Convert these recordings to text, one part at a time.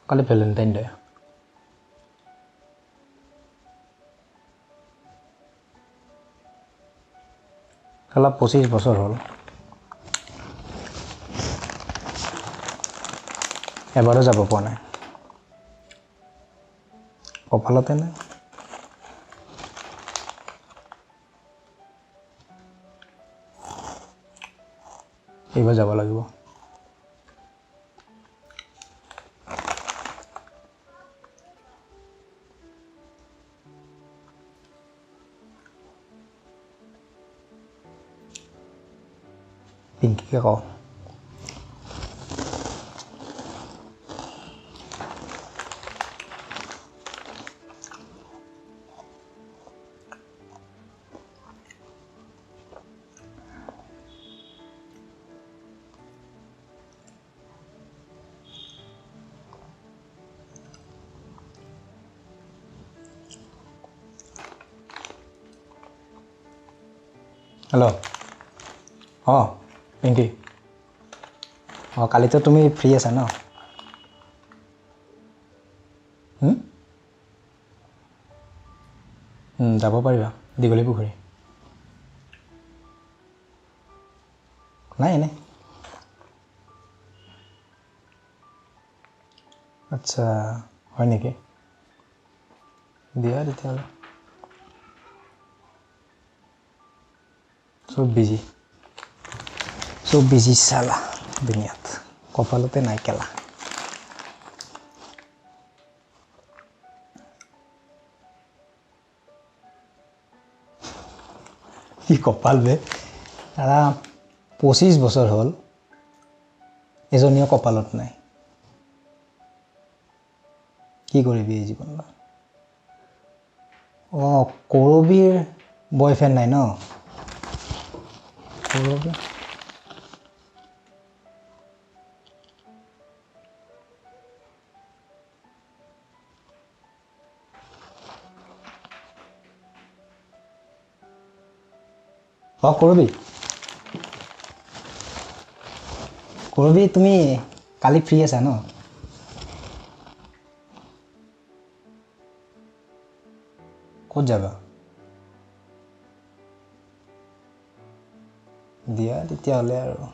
কালি Valentine day কালা 25 বছৰ হ'ল এবাৰো যাব পোৱা নাই কপালতে নাই এইবাৰ যাব লাগিব পিংকিকে কওঁ হেল্ল' অঁ পিংকি অঁ কালিতো তুমি ফ্ৰী আছা ন যাব পাৰিবা দীঘলী পুখুৰী নাই এনে আচ্ছা হয় নেকি দিয়া তেতিয়াহ'লে চব বিজি চালা দুনিয়াত কপালতে নাই কেলা কি কপাল বে তাৰা 25 বছৰ হ'ল এজনীও কপালত নাই কি কৰিবি এই জীৱনত অঁ কৰবীৰ বয়ফ্ৰেণ্ড নাই ন কৰবী অঁ কৰবী তুমি কালি ফ্ৰী আছা ন ক'ত যাবা দিয়া তেতিয়াহ'লে আৰু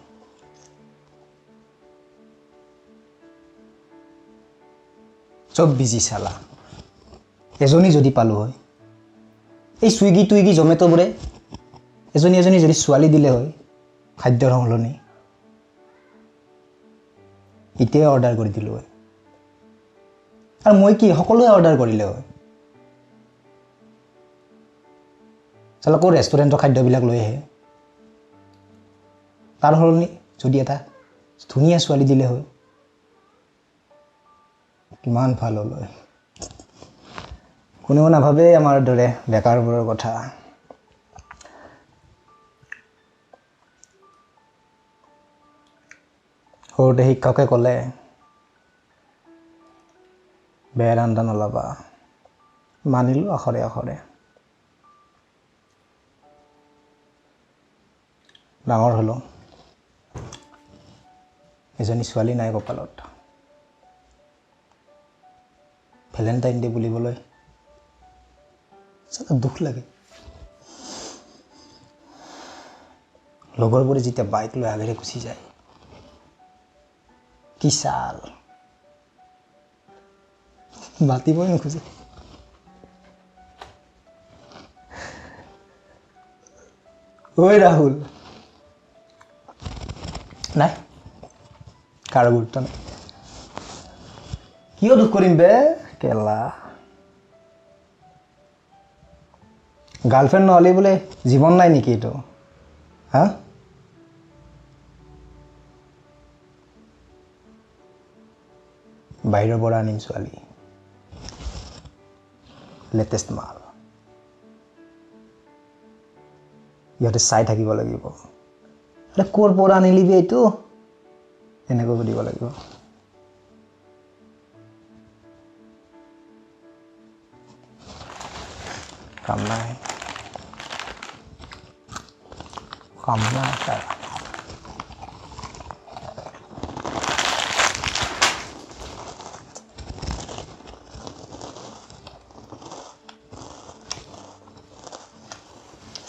চব বিজি চালা এজনী যদি পালোঁ হয় এই চুইগি জমেট'বোৰে এজনী যদি ছোৱালী দিলে হয় খাদ্যৰ সলনি এতিয়াই অৰ্ডাৰ কৰি দিলোঁ হয় আৰু মই কি সকলোৱে অৰ্ডাৰ কৰিলে হয় চালা ক'ৰ ৰেষ্টুৰেণ্টৰ খাদ্যবিলাক লৈ আহে তাৰ সলনি যদি এটা ধুনীয়া ছোৱালী দিলে হয় কিমান ভাল হ'ল হয় কোনেও নাভাবে আমাৰ দৰে বেকাৰবোৰৰ কথা সৰুতে শিক্ষকে ক'লে বেয়া আঞ্জা নল'বা মানিলোঁ আখৰে আখৰে ডাঙৰ হ'লোঁ এজনী ছোৱালী নাই কপালত ভেলেণ্টাইন ডে বুলিবলৈ দুখ লাগে লগৰবোৰে যেতিয়া বাইক লৈ আগেৰে গুচি যায় কি চাল মাতিবই নোখোজে ঐ ৰাহুল নাই কাৰো গুৰুত্ব নাই কিয় দুখ কৰিম বে কেলা গাৰ্লফ্ৰেণ্ড নহ'লে বোলে জীৱন নাই নেকি এইটো হা বাহিৰৰ পৰা আনিম ছোৱালী লেটেষ্ট মাল ইহঁতে চাই থাকিব লাগিব আৰে ক'ৰ পৰা আনিলিবি এইটো এনেকৈ সুধিব লাগিব কাম নাই ছাৰ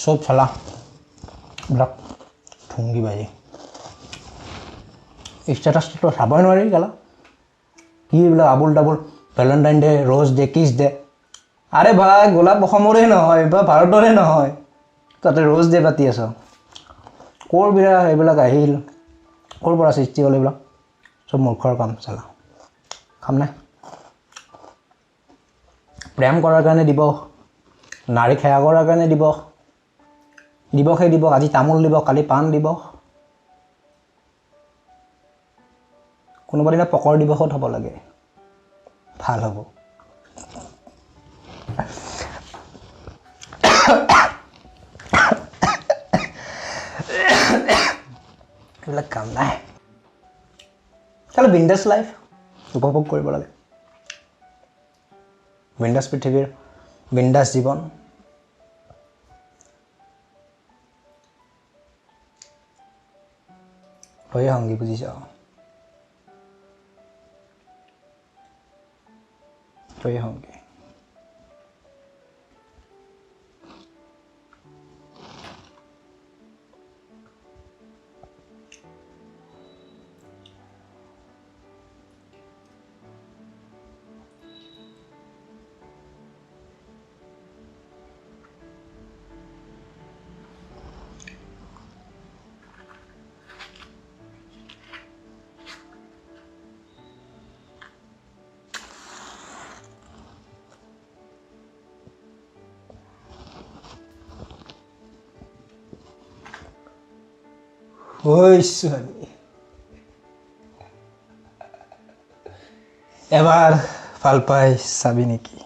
চব চালা এইবিলাক ঠুংগি বাজি ষ্টেটাছটো চাবই নোৱাৰি কেলা কি এইবিলাক Abul double Valentine day rose day কিছ ডে আৰে ভাই গোলাপ অসমৰে নহয় বা ভাৰতৰে নহয় তাতে ৰ'জ ডে পাতি আছ ক'ৰ বিৰা এইবিলাক আহিল ক'ৰ পৰা সৃষ্টি হ'ল এইবিলাক চব মূৰ্খৰ কাম চালা খাম নাই প্ৰেম কৰাৰ কাৰণে দিৱস নাৰী সেৱা কৰাৰ কাৰণে দিৱস দিৱসেই দিৱস আজি তামোল দিৱস কালি পাণ দিৱস কোনোবা দিনা পকৰ দিৱসত হ'ব লাগে ভাল হ'ব এইবিলাক কাম নাই খালি বিন্দাছ লাইফ উপভোগ কৰিব লাগে বিন্দাছ পৃথিৱীৰ বিন্দাছ জীৱন তই সংগী বুজিছ তই সংগী ঐ ছোৱালী এবাৰ ভাল পাই চাবি নেকি